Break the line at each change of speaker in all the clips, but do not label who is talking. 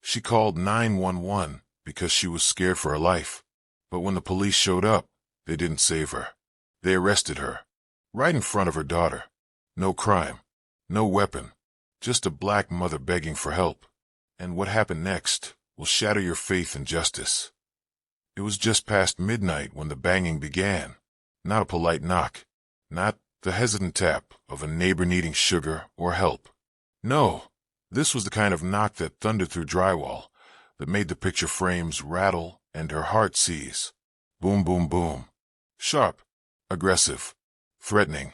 She called 911 because she was scared for her life. But when the police showed up, they didn't save her. They arrested her. Right in front of her daughter. No crime. No weapon. Just a black mother begging for help. And what happened next will shatter your faith in justice. It was just past midnight when the banging began. Not a polite knock. Not the hesitant tap of a neighbor needing sugar or help. No, this was the kind of knock that thundered through drywall, that made the picture frames rattle and her heart seize. Boom, boom, boom. Sharp, aggressive, threatening.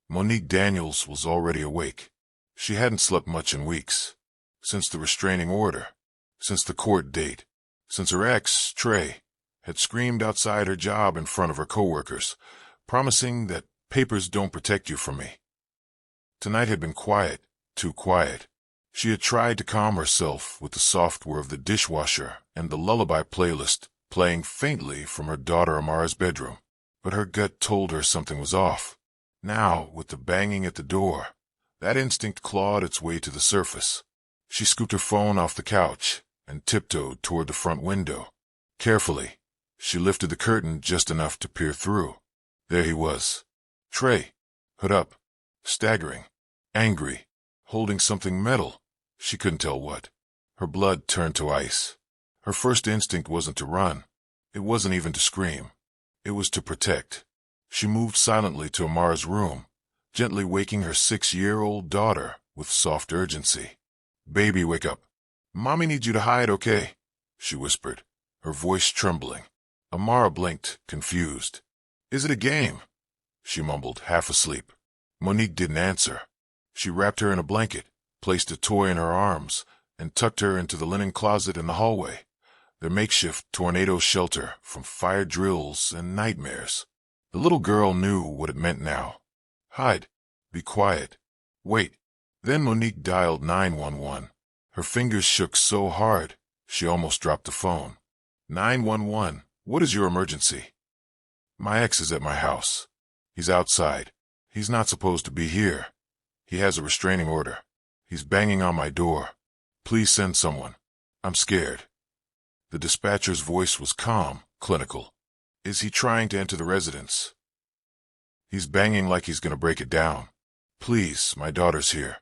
Monique Daniels was already awake. She hadn't slept much in weeks. Since the restraining order. Since the court date. Since her ex, Trey, had screamed outside her job in front of her coworkers, promising that papers don't protect you from me. Tonight had been quiet, too quiet. She had tried to calm herself with the software of the dishwasher and the lullaby playlist playing faintly from her daughter Amara's bedroom. But her gut told her something was off. Now, with the banging at the door, that instinct clawed its way to the surface. She scooped her phone off the couch and tiptoed toward the front window. Carefully, she lifted the curtain just enough to peer through. There he was. Trey, hood up, staggering, angry, holding something metal. She couldn't tell what. Her blood turned to ice. Her first instinct wasn't to run. It wasn't even to scream. It was to protect. She moved silently to Amara's room, gently waking her 6-year-old daughter with soft urgency. "Baby, wake up. Mommy needs you to hide, okay?" she whispered, her voice trembling. Amara blinked, confused. "Is it a game?" she mumbled, half asleep. Monique didn't answer. She wrapped her in a blanket, placed a toy in her arms, and tucked her into the linen closet in the hallway, their makeshift tornado shelter from fire drills and nightmares. The little girl knew what it meant now. Hide. Be quiet. Wait. Then Monique dialed 911. Her fingers shook so hard, she almost dropped the phone. 911, what is your emergency? My ex is at my house. He's outside. He's not supposed to be here. He has a restraining order. He's banging on my door. Please send someone. I'm scared. The dispatcher's voice was calm, clinical. Is he trying to enter the residence? He's banging like he's going to break it down. Please, my daughter's here.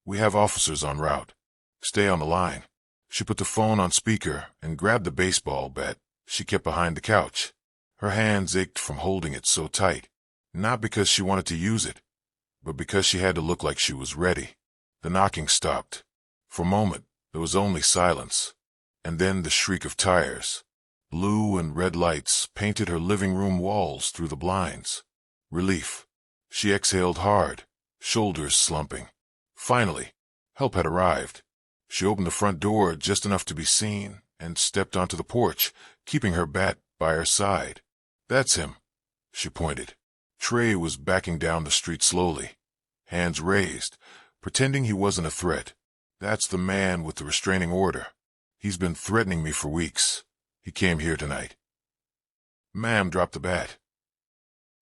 We have officers en route. Stay on the line. She put the phone on speaker and grabbed the baseball bat she kept behind the couch. Her hands ached from holding it so tight, not because she wanted to use it, but because she had to look like she was ready. The knocking stopped. For a moment, there was only silence, and then the shriek of tires. Blue and red lights painted her living room walls through the blinds. Relief. She exhaled hard, shoulders slumping. Finally, help had arrived. She opened the front door just enough to be seen and stepped onto the porch, keeping her bat by her side. That's him, she pointed. Trey was backing down the street slowly, hands raised, pretending he wasn't a threat. That's the man with the restraining order. He's been threatening me for weeks. He came here tonight. Ma'am, drop the bat.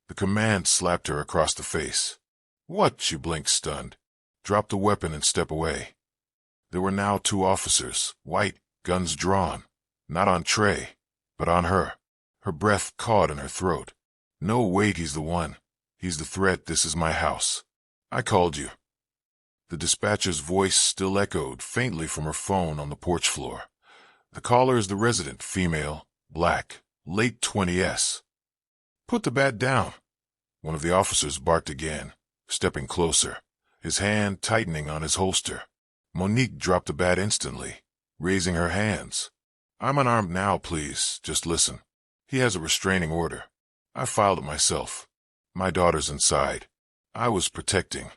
The command slapped her across the face. What? She blinked, stunned. Drop the weapon and step away. There were now 2 officers, white, guns drawn, not on Trey, but on her. Her breath caught in her throat. No, wait, he's the one. He's the threat. This is my house. I called you. The dispatcher's voice still echoed faintly from her phone on the porch floor. The caller is the resident, female, black, late 20s. Put the bat down. One of the officers barked again, stepping closer, his hand tightening on his holster. Monique dropped the bat instantly, raising her hands. I'm unarmed now, please. Just listen. He has a restraining order. I filed it myself. My daughter's inside. I was protecting.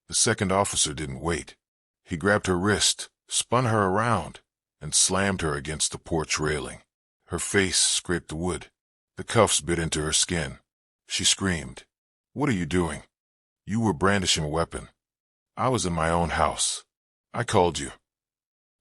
The second officer didn't wait. He grabbed her wrist, spun her around, and slammed her against the porch railing. Her face scraped the wood. The cuffs bit into her skin. She screamed. What are you doing? You were brandishing a weapon. I was in my own house. I called you.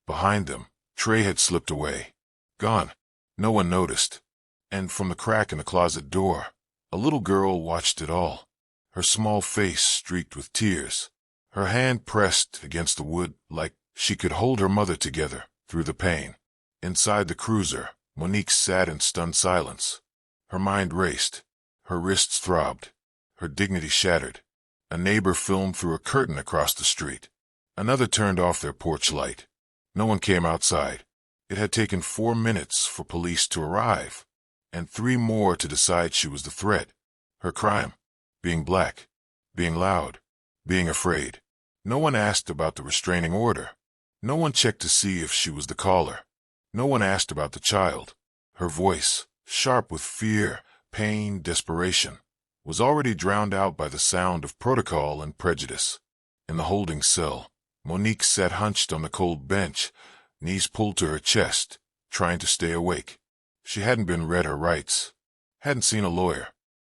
Behind them, Trey had slipped away. Gone. No one noticed. And from the crack in the closet door, a little girl watched it all. Her small face streaked with tears. Her hand pressed against the wood like she could hold her mother together through the pain. Inside the cruiser, Monique sat in stunned silence. Her mind raced. Her wrists throbbed. Her dignity shattered. A neighbor filmed through a curtain across the street. Another turned off their porch light. No one came outside. It had taken 4 minutes for police to arrive, and 3 more to decide she was the threat. Her crime: being black, being loud, being afraid. No one asked about the restraining order. No one checked to see if she was the caller. No one asked about the child. Her voice, sharp with fear, pain, desperation, was already drowned out by the sound of protocol and prejudice. In the holding cell, Monique sat hunched on the cold bench, knees pulled to her chest, trying to stay awake. She hadn't been read her rights, hadn't seen a lawyer,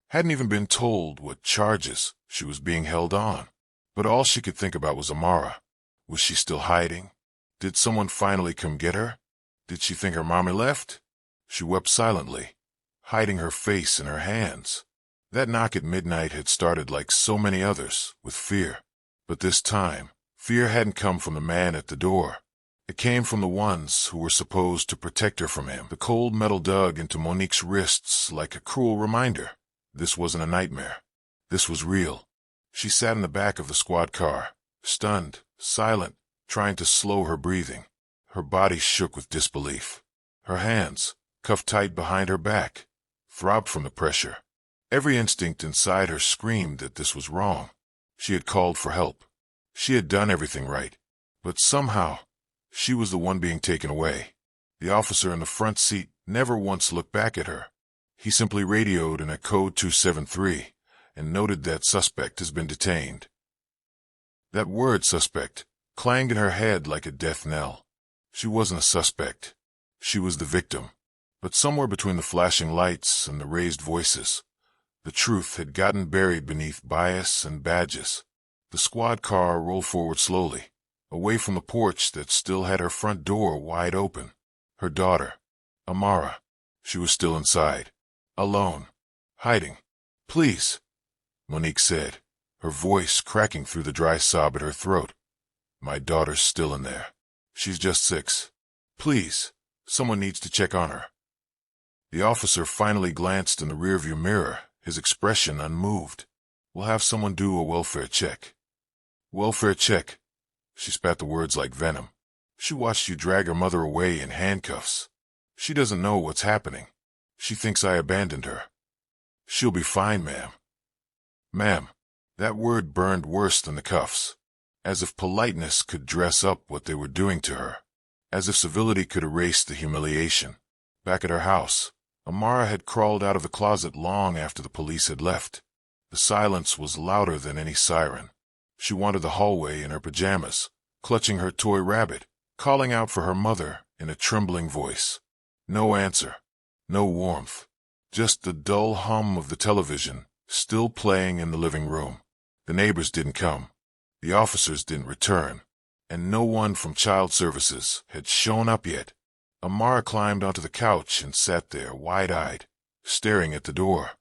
hadn't even been told what charges she was being held on. But all she could think about was Amara. Was she still hiding? Did someone finally come get her? Did she think her mommy left? She wept silently, hiding her face in her hands. That knock at midnight had started like so many others, with fear. But this time, fear hadn't come from the man at the door. It came from the ones who were supposed to protect her from him. The cold metal dug into Monique's wrists like a cruel reminder. This wasn't a nightmare. This was real. She sat in the back of the squad car, stunned, silent, trying to slow her breathing. Her body shook with disbelief. Her hands, cuffed tight behind her back, throbbed from the pressure. Every instinct inside her screamed that this was wrong. She had called for help. She had done everything right. But somehow, she was the one being taken away. The officer in the front seat never once looked back at her. He simply radioed in a code 273 and noted that suspect has been detained. That word, suspect, clanged in her head like a death knell. She wasn't a suspect. She was the victim. But somewhere between the flashing lights and the raised voices, the truth had gotten buried beneath bias and badges. The squad car rolled forward slowly, away from the porch that still had her front door wide open. Her daughter, Amara, she was still inside, alone, hiding. "Please," Monique said, her voice cracking through the dry sob at her throat. "My daughter's still in there. She's just 6. Please, someone needs to check on her." The officer finally glanced in the rearview mirror, his expression unmoved. "We'll have someone do a welfare check." "Welfare check?" She spat the words like venom. "She watched you drag her mother away in handcuffs. She doesn't know what's happening. She thinks I abandoned her." "She'll be fine, ma'am." "Ma'am." That word burned worse than the cuffs. As if politeness could dress up what they were doing to her. As if civility could erase the humiliation. Back at her house, Amara had crawled out of the closet long after the police had left. The silence was louder than any siren. She wandered the hallway in her pajamas, clutching her toy rabbit, calling out for her mother in a trembling voice. No answer. No warmth. Just the dull hum of the television, still playing in the living room. The neighbors didn't come. The officers didn't return. And no one from Child Services had shown up yet. Amara climbed onto the couch and sat there, wide-eyed, staring at the door,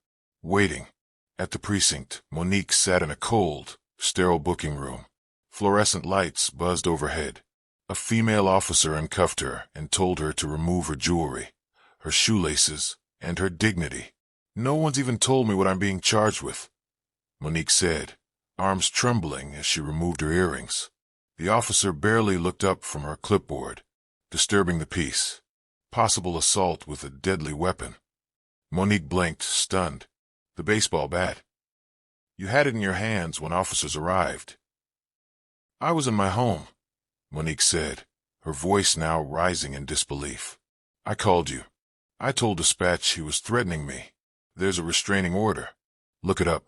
waiting. At the precinct, Monique sat in a cold, sterile booking room. Fluorescent lights buzzed overhead. A female officer uncuffed her and told her to remove her jewelry, her shoelaces, and her dignity. "No one's even told me what I'm being charged with," Monique said, arms trembling as she removed her earrings. The officer barely looked up from her clipboard, disturbing the peace. Possible assault with a deadly weapon. Monique blinked, stunned. "The baseball bat. You had it in your hands when officers arrived." "I was in my home," Monique said, her voice now rising in disbelief. "I called you. I told dispatch he was threatening me. There's a restraining order. Look it up.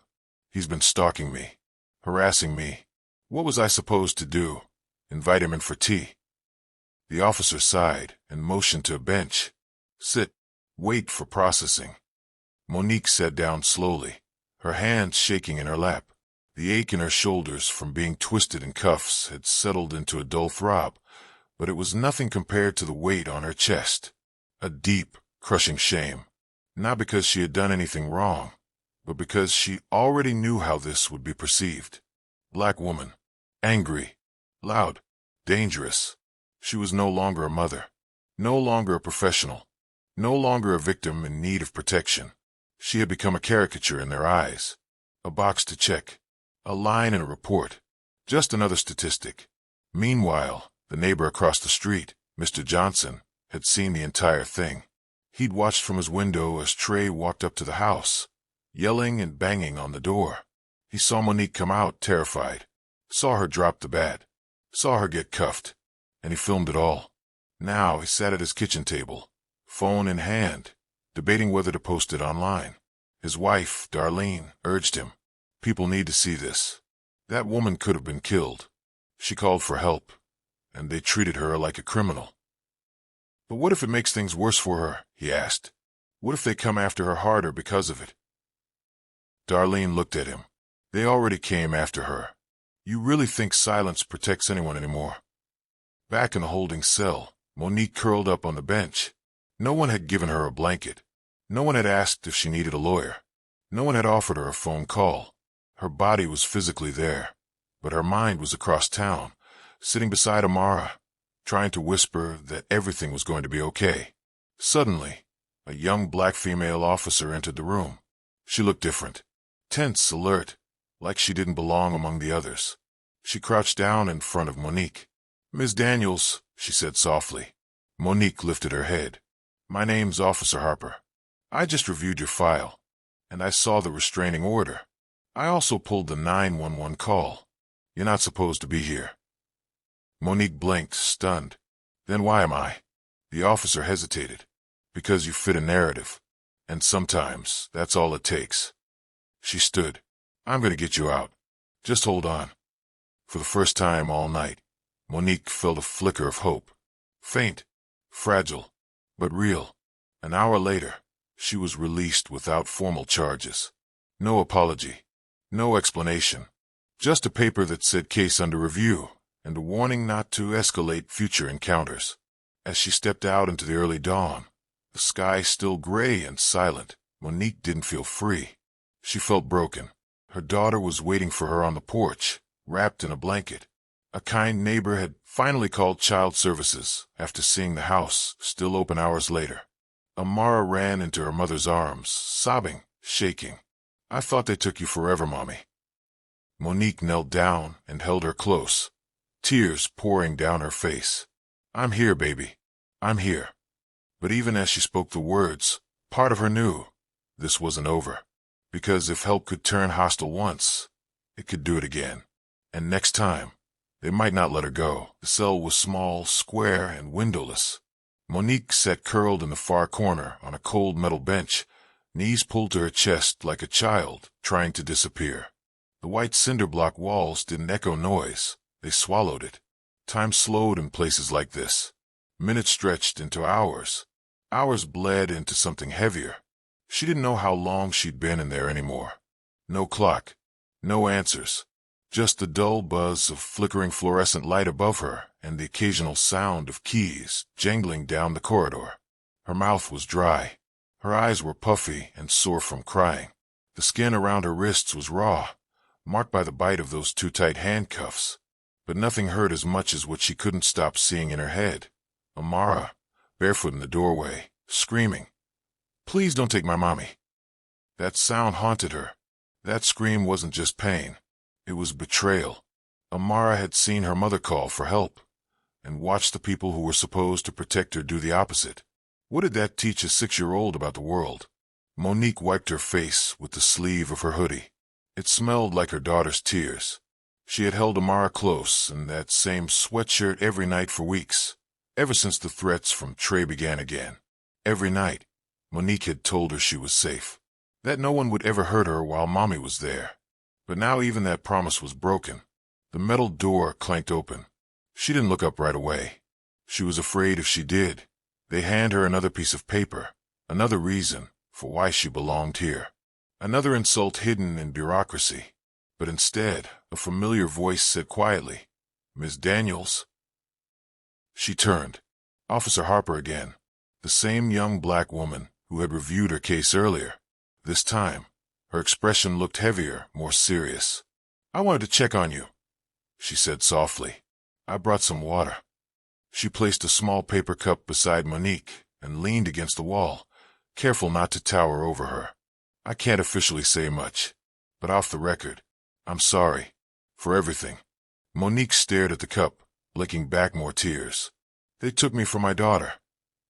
He's been stalking me, harassing me. What was I supposed to do? Invite him in for tea?" The officer sighed and motioned to a bench. "Sit. Wait for processing." Monique sat down slowly, her hands shaking in her lap. The ache in her shoulders from being twisted in cuffs had settled into a dull throb, but it was nothing compared to the weight on her chest. A deep, crushing shame. Not because she had done anything wrong, but because she already knew how this would be perceived. Black woman. Angry. Loud. Dangerous. She was no longer a mother, no longer a professional, no longer a victim in need of protection. She had become a caricature in their eyes, a box to check, a line in a report, just another statistic. Meanwhile, the neighbor across the street, Mr. Johnson, had seen the entire thing. He'd watched from his window as Trey walked up to the house, yelling and banging on the door. He saw Monique come out, terrified, saw her drop the bat, saw her get cuffed, and he filmed it all. Now he sat at his kitchen table, phone in hand, debating whether to post it online. His wife, Darlene, urged him, "People need to see this. That woman could have been killed. She called for help, and they treated her like a criminal." "But what if it makes things worse for her?" he asked. "What if they come after her harder because of it?" Darlene looked at him. "They already came after her. You really think silence protects anyone anymore?" Back in the holding cell, Monique curled up on the bench. No one had given her a blanket. No one had asked if she needed a lawyer. No one had offered her a phone call. Her body was physically there, but her mind was across town, sitting beside Amara, trying to whisper that everything was going to be okay. Suddenly, a young black female officer entered the room. She looked different, tense, alert, like she didn't belong among the others. She crouched down in front of Monique. "Ms. Daniels," she said softly. Monique lifted her head. "My name's Officer Harper. I just reviewed your file, and I saw the restraining order. I also pulled the 911 call. You're not supposed to be here." Monique blinked, stunned. "Then why am I?" The officer hesitated. "Because you fit a narrative, and sometimes that's all it takes." She stood. "I'm going to get you out. Just hold on." For the first time all night, Monique felt a flicker of hope. Faint, fragile, but real. An hour later, she was released without formal charges. No apology, no explanation. Just a paper that said case under review, and a warning not to escalate future encounters. As she stepped out into the early dawn, the sky still gray and silent, Monique didn't feel free. She felt broken. Her daughter was waiting for her on the porch, wrapped in a blanket. A kind neighbor had finally called child services after seeing the house still open hours later. Amara ran into her mother's arms, sobbing, shaking. "I thought they took you forever, Mommy." Monique knelt down and held her close, tears pouring down her face. "I'm here, baby. I'm here." But even as she spoke the words, part of her knew this wasn't over. Because if help could turn hostile once, it could do it again. And next time, they might not let her go. The cell was small, square, and windowless. Monique sat curled in the far corner on a cold metal bench, knees pulled to her chest like a child trying to disappear. The white cinder block walls didn't echo noise. They swallowed it. Time slowed in places like this. Minutes stretched into hours. Hours bled into something heavier. She didn't know how long she'd been in there anymore. No clock, no answers. Just the dull buzz of flickering fluorescent light above her and the occasional sound of keys jangling down the corridor. Her mouth was dry. Her eyes were puffy and sore from crying. The skin around her wrists was raw, marked by the bite of those too tight handcuffs. But nothing hurt as much as what she couldn't stop seeing in her head. Amara, barefoot in the doorway, screaming, "Please don't take my mommy." That sound haunted her. That scream wasn't just pain. It was betrayal. Amara had seen her mother call for help, and watched the people who were supposed to protect her do the opposite. What did that teach a 6-year-old about the world? Monique wiped her face with the sleeve of her hoodie. It smelled like her daughter's tears. She had held Amara close in that same sweatshirt every night for weeks, ever since the threats from Trey began again. Every night, Monique had told her she was safe, that no one would ever hurt her while Mommy was there. But now even that promise was broken. The metal door clanked open. She didn't look up right away. She was afraid if she did, they'd hand her another piece of paper, another reason for why she belonged here, another insult hidden in bureaucracy. But instead, a familiar voice said quietly, "Ms. Daniels." She turned. Officer Harper again, the same young black woman who had reviewed her case earlier. This time, her expression looked heavier, more serious. "I wanted to check on you," she said softly. "I brought some water." She placed a small paper cup beside Monique and leaned against the wall, careful not to tower over her. I can't officially say much, but off the record, I'm sorry for everything. Monique stared at the cup, licking back more tears. They took me for my daughter,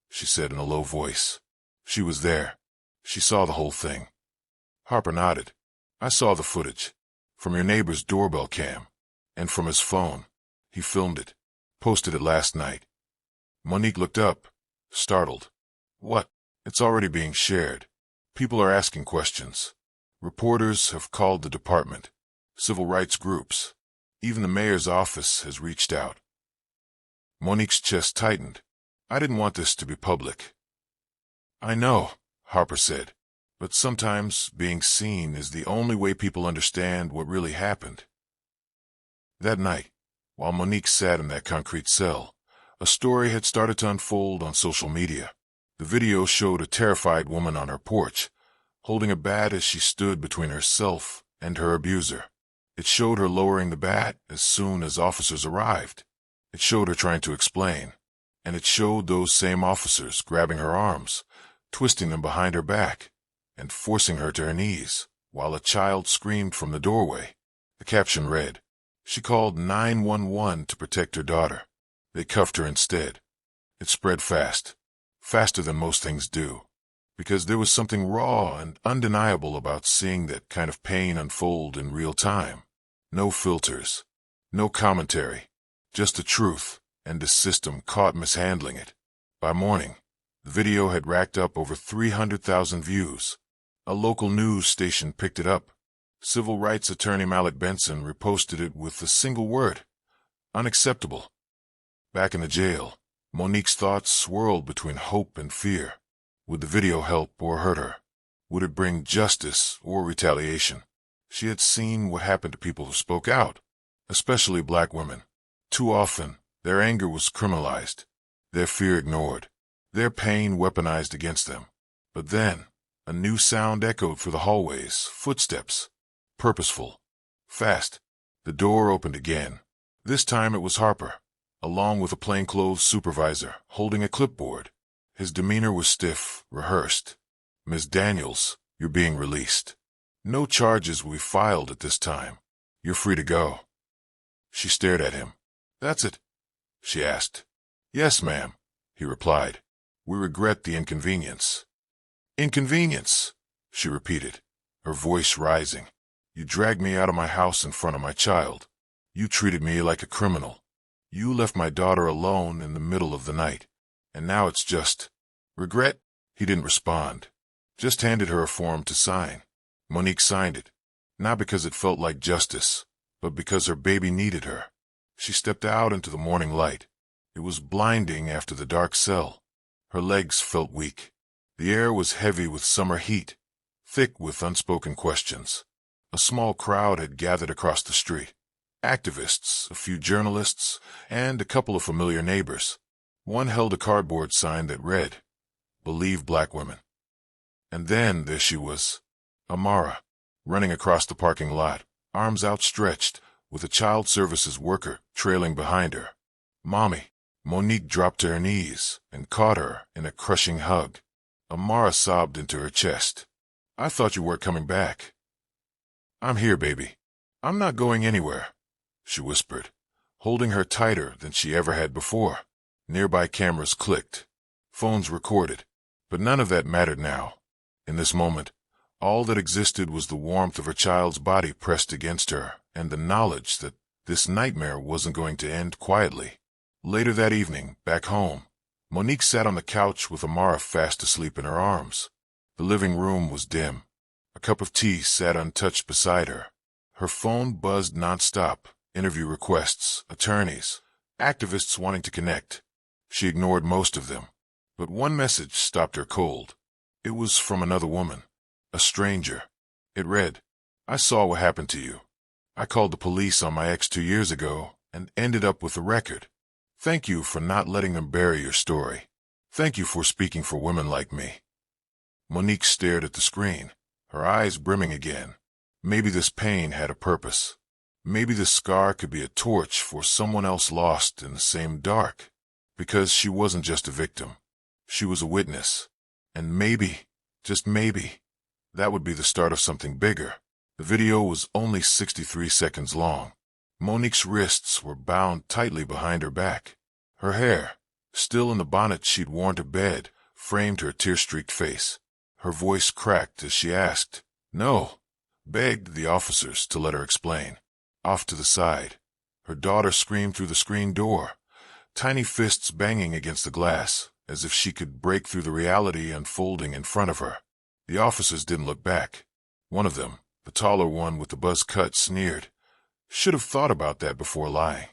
she said in a low voice. She was there. She saw the whole thing. Harper nodded. I saw the footage. From your neighbor's doorbell cam. And from his phone. He filmed it. Posted it last night. Monique looked up, startled. What? It's already being shared. People are asking questions. Reporters have called the department. Civil rights groups. Even the mayor's office has reached out. Monique's chest tightened. I didn't want this to be public. I know, Harper said, but sometimes being seen is the only way people understand what really happened. That night, while Monique sat in that concrete cell, a story had started to unfold on social media. The video showed a terrified woman on her porch, holding a bat as she stood between herself and her abuser. It showed her lowering the bat as soon as officers arrived. It showed her trying to explain, and it showed those same officers grabbing her arms, twisting them behind her back, and forcing her to her knees, while a child screamed from the doorway. The caption read, "She called 911 to protect her daughter. They cuffed her instead." It spread fast, faster than most things do, because there was something raw and undeniable about seeing that kind of pain unfold in real time. No filters, no commentary, just the truth, and the system caught mishandling it. By morning, the video had racked up over 300,000 views. A local news station picked it up. Civil rights attorney Malik Benson reposted it with a single word: unacceptable. Back in the jail, Monique's thoughts swirled between hope and fear. Would the video help or hurt her? Would it bring justice or retaliation? She had seen what happened to people who spoke out, especially black women. Too often, their anger was criminalized, their fear ignored, their pain weaponized against them. But then, a new sound echoed through the hallways, footsteps. Purposeful. Fast. The door opened again. This time it was Harper, along with a plainclothes supervisor, holding a clipboard. His demeanor was stiff, rehearsed. "Miss Daniels, you're being released. No charges will be filed at this time. You're free to go." She stared at him. "That's it?" she asked. "Yes, ma'am," he replied. "We regret the inconvenience." "Inconvenience," she repeated, her voice rising. "You dragged me out of my house in front of my child. You treated me like a criminal. You left my daughter alone in the middle of the night. And now it's just regret?" He didn't respond, just handed her a form to sign. Monique signed it, not because it felt like justice, but because her baby needed her. She stepped out into the morning light. It was blinding after the dark cell. Her legs felt weak. The air was heavy with summer heat, thick with unspoken questions. A small crowd had gathered across the street. Activists, a few journalists, and a couple of familiar neighbors. One held a cardboard sign that read, "Believe black women." And then there she was, Amara, running across the parking lot, arms outstretched, with a child services worker trailing behind her. "Mommy." Monique dropped to her knees and caught her in a crushing hug. Amara sobbed into her chest. "I thought you weren't coming back." "I'm here, baby. I'm not going anywhere," she whispered, holding her tighter than she ever had before. Nearby cameras clicked. Phones recorded. But none of that mattered now. In this moment, all that existed was the warmth of her child's body pressed against her and the knowledge that this nightmare wasn't going to end quietly. Later that evening, back home, Monique sat on the couch with Amara fast asleep in her arms. The living room was dim. A cup of tea sat untouched beside her. Her phone buzzed nonstop, interview requests, attorneys, activists wanting to connect. She ignored most of them, but one message stopped her cold. It was from another woman, a stranger. It read, "I saw what happened to you. I called the police on my ex 2 years ago and ended up with a record. Thank you for not letting them bury your story. Thank you for speaking for women like me." Monique stared at the screen, her eyes brimming again. Maybe this pain had a purpose. Maybe this scar could be a torch for someone else lost in the same dark. Because she wasn't just a victim. She was a witness. And maybe, just maybe, that would be the start of something bigger. The video was only 63 seconds long. Monique's wrists were bound tightly behind her back. Her hair, still in the bonnet she'd worn to bed, framed her tear-streaked face. Her voice cracked as she asked, "No," begged the officers to let her explain. Off to the side, her daughter screamed through the screen door, tiny fists banging against the glass, as if she could break through the reality unfolding in front of her. The officers didn't look back. One of them, the taller one with the buzz cut, sneered. Should have thought about that before lying.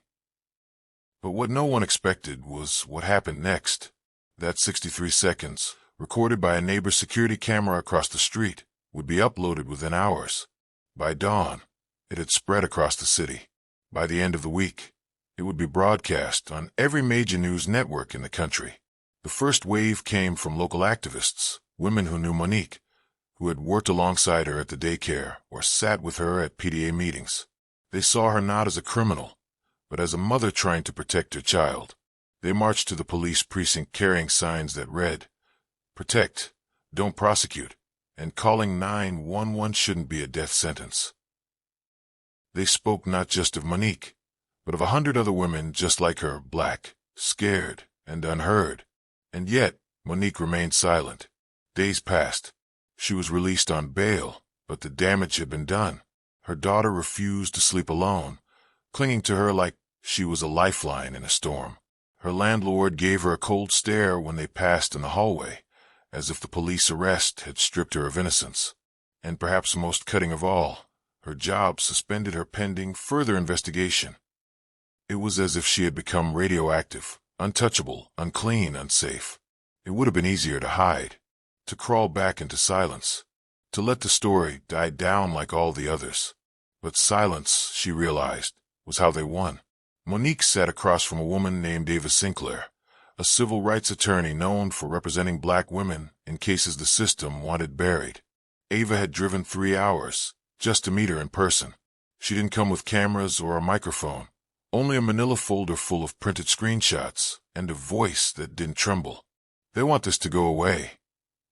But what no one expected was what happened next. That 63 seconds, recorded by a neighbor's security camera across the street, would be uploaded within hours. By dawn, it had spread across the city. By the end of the week, it would be broadcast on every major news network in the country. The first wave came from local activists, women who knew Monique, who had worked alongside her at the daycare or sat with her at PTA meetings. They saw her not as a criminal, but as a mother trying to protect her child. They marched to the police precinct carrying signs that read, "Protect, don't prosecute," and calling 911 shouldn't be a death sentence. They spoke not just of Monique, but of 100 other women just like her, black, scared, and unheard. And yet, Monique remained silent. Days passed. She was released on bail, but the damage had been done. Her daughter refused to sleep alone, clinging to her like she was a lifeline in a storm. Her landlord gave her a cold stare when they passed in the hallway, as if the police arrest had stripped her of innocence. And perhaps most cutting of all, her job suspended her pending further investigation. It was as if she had become radioactive, untouchable, unclean, unsafe. It would have been easier to hide, to crawl back into silence, to let the story die down like all the others. But silence, she realized, was how they won. Monique sat across from a woman named Ava Sinclair, a civil rights attorney known for representing black women in cases the system wanted buried. Ava had driven 3 hours just to meet her in person. She didn't come with cameras or a microphone, only a manila folder full of printed screenshots and a voice that didn't tremble. "They want this to go away,"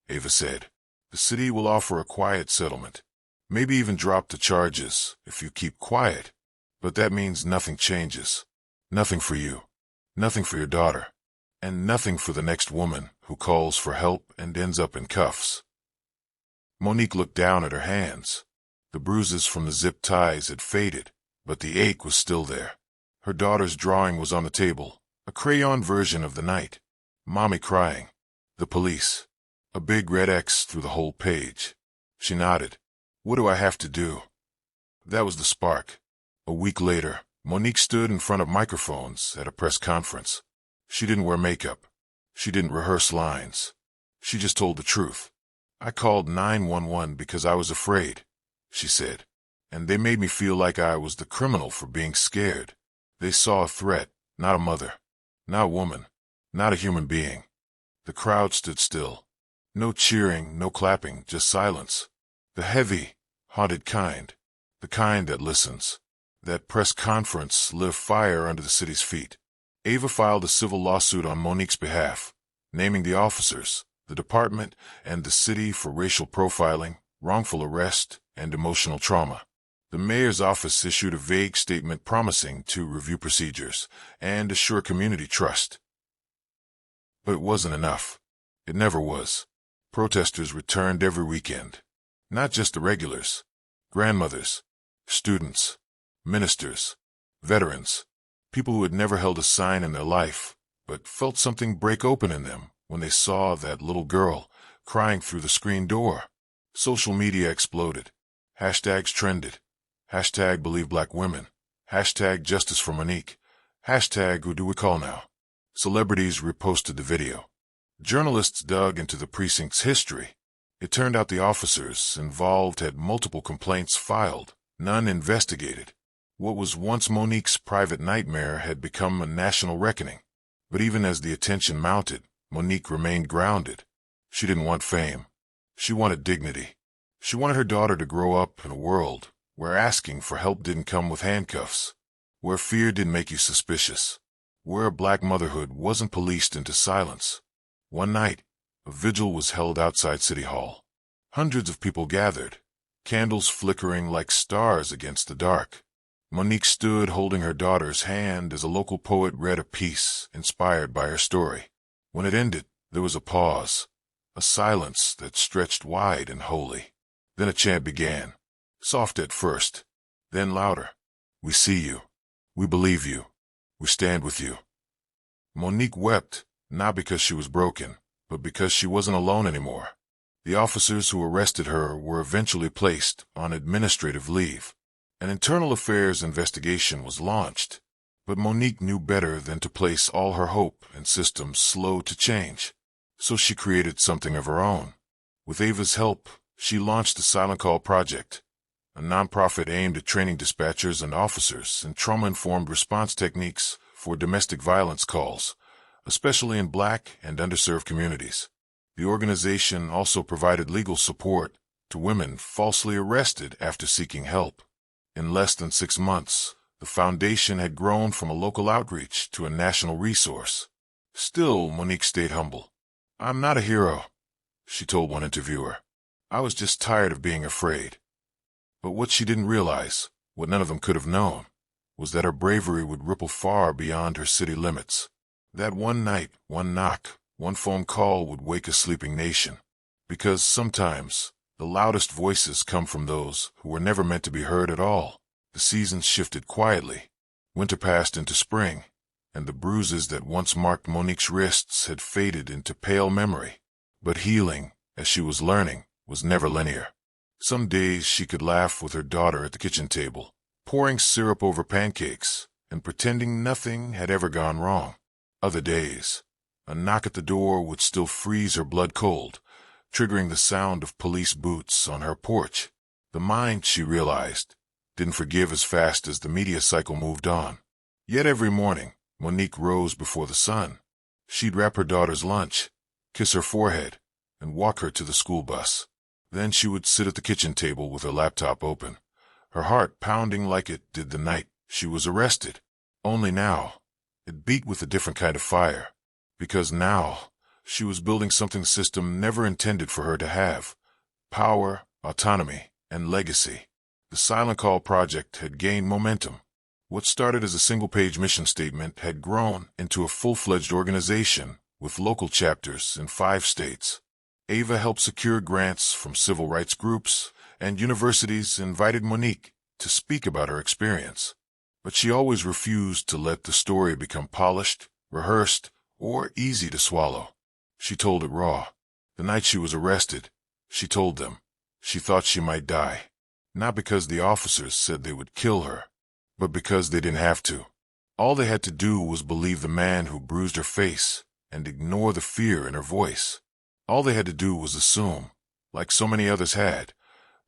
Ava said. "The city will offer a quiet settlement, maybe even drop the charges if you keep quiet. But that means nothing changes. Nothing for you, nothing for your daughter, and nothing for the next woman who calls for help and ends up in cuffs." Monique looked down at her hands. The bruises from the zip ties had faded, but the ache was still there. Her daughter's drawing was on the table, a crayon version of the night. Mommy crying. The police. A big red X through the whole page. She nodded. "What do I have to do?" That was the spark. A week later, Monique stood in front of microphones at a press conference. She didn't wear makeup. She didn't rehearse lines. She just told the truth. "I called 911 because I was afraid," she said. "And they made me feel like I was the criminal for being scared. They saw a threat, not a mother, not a woman, not a human being." The crowd stood still. No cheering, no clapping, just silence. The heavy, haunted kind. The kind that listens. That press conference lit a fire under the city's feet. Ava filed a civil lawsuit on Monique's behalf, naming the officers, the department, and the city for racial profiling, wrongful arrest, and emotional trauma. The mayor's office issued a vague statement promising to review procedures and assure community trust. But it wasn't enough. It never was. Protesters returned every weekend. Not just the regulars. Grandmothers, students, ministers, veterans, people who had never held a sign in their life, but felt something break open in them when they saw that little girl crying through the screen door. Social media exploded. Hashtags trended. Hashtag Believe Black Women. Hashtag Justice for Monique. Hashtag Who Do We Call Now? Celebrities reposted the video. Journalists dug into the precinct's history. It turned out the officers involved had multiple complaints filed, none investigated. What was once Monique's private nightmare had become a national reckoning. But even as the attention mounted, Monique remained grounded. She didn't want fame. She wanted dignity. She wanted her daughter to grow up in a world where asking for help didn't come with handcuffs, where fear didn't make you suspicious, where black motherhood wasn't policed into silence. One night, a vigil was held outside City Hall. Hundreds of people gathered, candles flickering like stars against the dark. Monique stood holding her daughter's hand as a local poet read a piece inspired by her story. When it ended, there was a pause, a silence that stretched wide and holy. Then a chant began, soft at first, then louder. "We see you. We believe you. We stand with you." Monique wept, not because she was broken, but because she wasn't alone anymore. The officers who arrested her were eventually placed on administrative leave. An internal affairs investigation was launched, but Monique knew better than to place all her hope in systems slow to change. So she created something of her own. With Ava's help, she launched the Silent Call Project, a nonprofit aimed at training dispatchers and officers in trauma-informed response techniques for domestic violence calls, especially in black and underserved communities. The organization also provided legal support to women falsely arrested after seeking help. In less than 6 months, the foundation had grown from a local outreach to a national resource. Still, Monique stayed humble. "I'm not a hero," she told one interviewer. "I was just tired of being afraid." But what she didn't realize, what none of them could have known, was that her bravery would ripple far beyond her city limits. That one night, one knock, one phone call would wake a sleeping nation. Because sometimes, the loudest voices come from those who were never meant to be heard at all. The seasons shifted quietly. Winter passed into spring, and the bruises that once marked Monique's wrists had faded into pale memory. But healing, as she was learning, was never linear. Some days she could laugh with her daughter at the kitchen table, pouring syrup over pancakes and pretending nothing had ever gone wrong. Other days, a knock at the door would still freeze her blood cold, triggering the sound of police boots on her porch. The mind, she realized, didn't forgive as fast as the media cycle moved on. Yet every morning, Monique rose before the sun. She'd wrap her daughter's lunch, kiss her forehead, and walk her to the school bus. Then she would sit at the kitchen table with her laptop open, her heart pounding like it did the night she was arrested. Only now, it beat with a different kind of fire. Because now, she was building something the system never intended for her to have: power, autonomy, and legacy. The Silent Call Project had gained momentum. What started as a single-page mission statement had grown into a full-fledged organization with local chapters in 5 states. Ava helped secure grants from civil rights groups, and universities invited Monique to speak about her experience. But she always refused to let the story become polished, rehearsed, or easy to swallow. She told it raw. The night she was arrested, she told them she thought she might die. Not because the officers said they would kill her, but because they didn't have to. All they had to do was believe the man who bruised her face and ignore the fear in her voice. All they had to do was assume, like so many others had,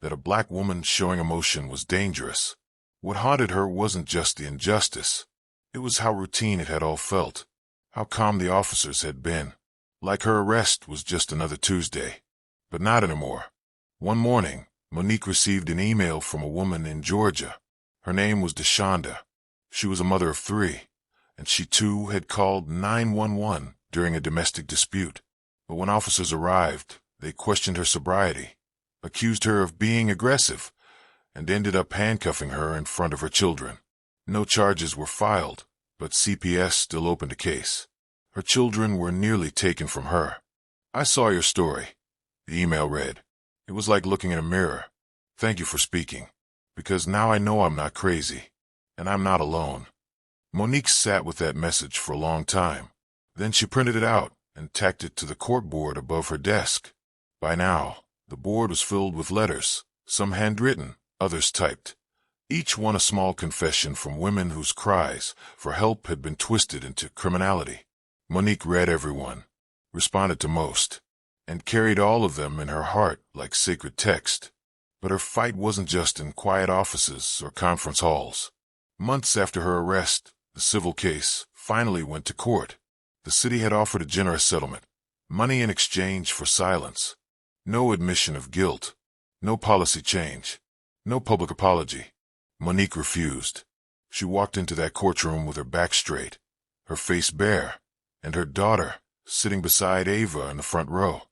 that a black woman showing emotion was dangerous. What haunted her wasn't just the injustice. It was how routine it had all felt, how calm the officers had been. Like her arrest was just another Tuesday. But not anymore. One morning, Monique received an email from a woman in Georgia. Her name was DeShonda. She was a mother of 3, and she too had called 911 during a domestic dispute. But when officers arrived, they questioned her sobriety, accused her of being aggressive, and ended up handcuffing her in front of her children. No charges were filed, but CPS still opened a case. Her children were nearly taken from her. "I saw your story," the email read. "It was like looking in a mirror. Thank you for speaking, because now I know I'm not crazy, and I'm not alone." Monique sat with that message for a long time. Then she printed it out and tacked it to the corkboard above her desk. By now, the board was filled with letters, some handwritten, others typed. Each one a small confession from women whose cries for help had been twisted into criminality. Monique read every one, responded to most, and carried all of them in her heart like sacred text. But her fight wasn't just in quiet offices or conference halls. Months after her arrest, the civil case finally went to court. The city had offered a generous settlement, money in exchange for silence. No admission of guilt, no policy change, no public apology. Monique refused. She walked into that courtroom with her back straight, her face bare, and her daughter sitting beside Ava in the front row.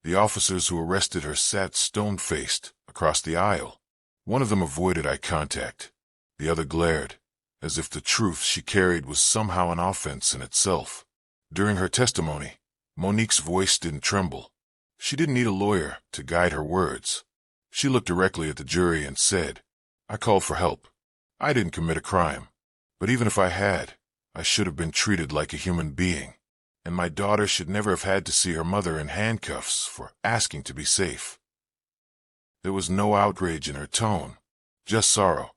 The officers who arrested her sat stone-faced across the aisle. One of them avoided eye contact. The other glared, as if the truth she carried was somehow an offense in itself. During her testimony, Monique's voice didn't tremble. She didn't need a lawyer to guide her words. She looked directly at the jury and said, "I called for help. I didn't commit a crime. But even if I had, I should have been treated like a human being. And my daughter should never have had to see her mother in handcuffs for asking to be safe." There was no outrage in her tone, just sorrow,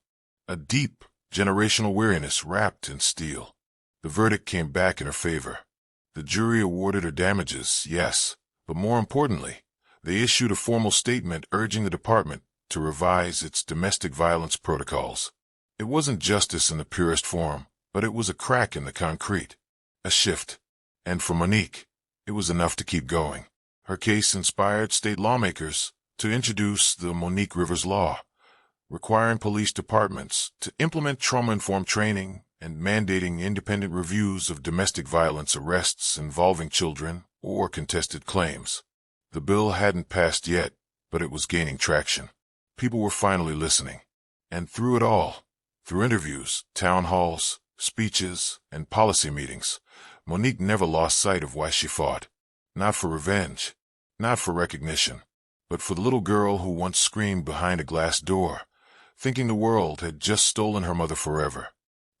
a deep, generational weariness wrapped in steel. The verdict came back in her favor. The jury awarded her damages, yes, but more importantly, they issued a formal statement urging the department to revise its domestic violence protocols. It wasn't justice in the purest form, but it was a crack in the concrete, a shift. And for Monique, it was enough to keep going. Her case inspired state lawmakers to introduce the Monique Rivers law, requiring police departments to implement trauma-informed training and mandating independent reviews of domestic violence arrests involving children or contested claims. The bill hadn't passed yet, but it was gaining traction. People were finally listening. And through it all, through interviews, town halls, speeches, and policy meetings, Monique never lost sight of why she fought. Not for revenge, not for recognition, but for the little girl who once screamed behind a glass door, thinking the world had just stolen her mother forever.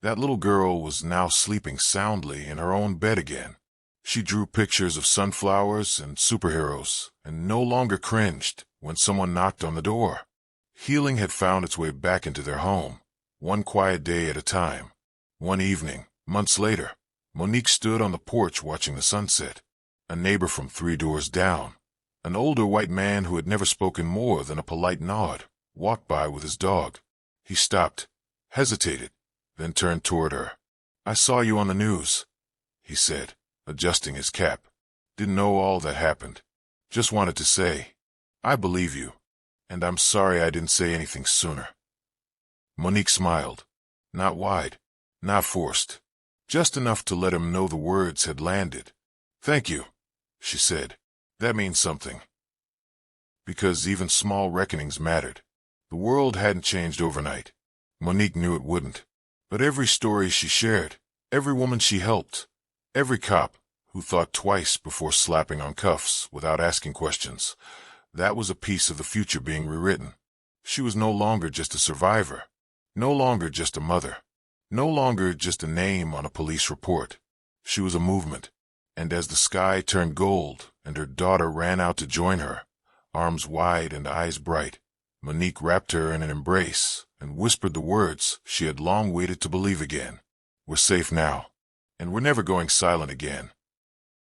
That little girl was now sleeping soundly in her own bed again. She drew pictures of sunflowers and superheroes and no longer cringed when someone knocked on the door. Healing had found its way back into their home, one quiet day at a time. One evening, months later, Monique stood on the porch watching the sunset. A neighbor from 3 doors down, an older white man who had never spoken more than a polite nod, walked by with his dog. He stopped, hesitated, then turned toward her. "I saw you on the news," he said, adjusting his cap. "Didn't know all that happened. Just wanted to say, I believe you, and I'm sorry I didn't say anything sooner." Monique smiled, not wide, not forced, just enough to let him know the words had landed. "Thank you," she said. "That means something." Because even small reckonings mattered. The world hadn't changed overnight. Monique knew it wouldn't. But every story she shared, every woman she helped, every cop who thought twice before slapping on cuffs without asking questions, that was a piece of the future being rewritten. She was no longer just a survivor, no longer just a mother, no longer just a name on a police report. She was a movement. And as the sky turned gold and her daughter ran out to join her, arms wide and eyes bright, Monique wrapped her in an embrace and whispered the words she had long waited to believe again. "We're safe now, and we're never going silent again."